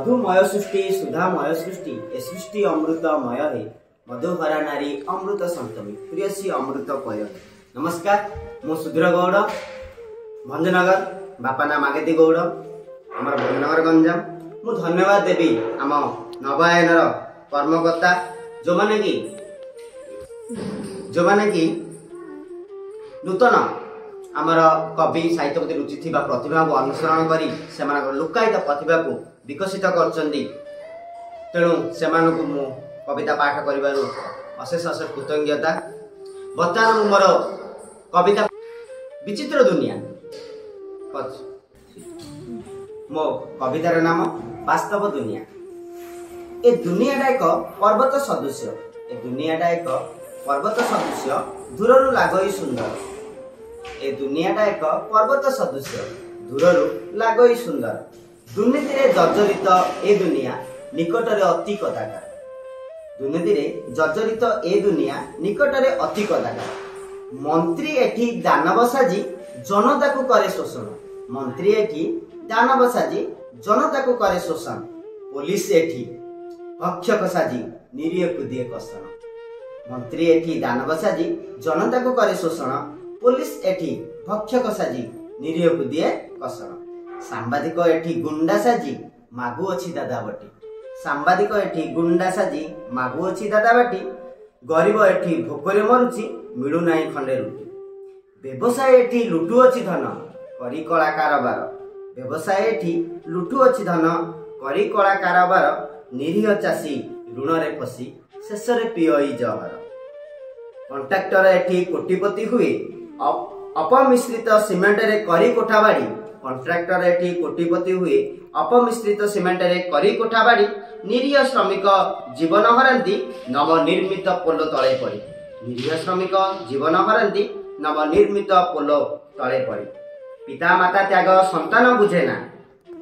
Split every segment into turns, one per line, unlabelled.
मधुमय सृष्टि सुधामय सृष्टि ए सृष्टि अमृतमय है मधुहरा नारी अमृत संतमी प्रियसी अमृत पय। नमस्कार मु सुधीर गौड़ भंजनगर बापा ना मागेती गौड़ आम भंजनगर गंजाम। मु धन्यवाद देवी आम नवायनर कर्मकर्ता जो माने कि नूतन आमर कवि साहित्य प्रति रुचि थिबा प्रतिभा को अनुसरण करी सेमानकर लुकायित प्रतिभा को विकसित करचंदी। तेणु सेमानकु मु कविता पाठ करिबारु अशेष अशेष कृतज्ञता। वर्तमान मोर कविता विचित्र दुनिया मो कवितार नाम वास्तव दुनिया। ए दुनियाटा एक पर्वत सदृश दूररू लागई सुंदर। ए दुनियाटा एक पर्वत सदृश दूररू लागई सुंदर। दुर्नीति रे जर्जरित ए दुनिया निकटरे अति कदाकार। दुर्नीति रे जर्जरित ए दुनिया निकटरे अति कदाकार। मंत्री एठी दानव साजी जनता को करे शोषण। मंत्री एठी दानव साजी जनता को करे शोषण। पुलिस एठी भक्षक साजी निरीह को दिए कषण। मंत्री एठी दानव साजी जनता को करे शोषण। पुलिस एठी भक्षक साजी निरीह को दिए कषण। सांबादिक एठी गुंडा साजी मागु अछि दादा बाटी। सांबादिक एठी गुंडा साजी मागु अछि दादा बाटी। गरीब एठी भोकरे मरुची मिलु नाही खंडे रुटी। व्यवसाय एठी लुटु अछि धन करी कला कारोबार। व्यवसाय एठी लुटु अछि धन करी कला कारोबार। निरीह चासी ऋण रे फसी शेष रे पियई जहर। कॉन्ट्रैक्टर एठी कोटिपति हुए अपमिश्रित सीमेंट रे करी कोठाबाड़ी। कॉन्ट्रैक्टर एठी कोटिपति हुए अपमिश्रित सीमेंट रे करी कोठाबाड़ी। निरीह श्रमिक जीवन हरंती नवनिर्मित पोल तले पड़ी। निरीह श्रमिक जीवन हरंती नवनिर्मित पोल तले पड़ी। पिता माता त्याग संतान बुझेना।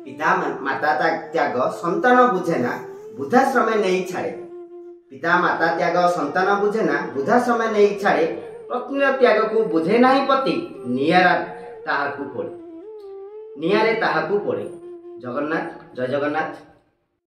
पिता माता त्याग संतान बुझेना वृद्धाश्रम नहीं छाड़े। पिता माता त्याग संतान बुझेना वृद्धाश्रम नहीं छाड़े। पत्नी त्याग को बुझे नहीं पति नियारे ताहाकू पड़े। जगन्नाथ जय जगन्नाथ।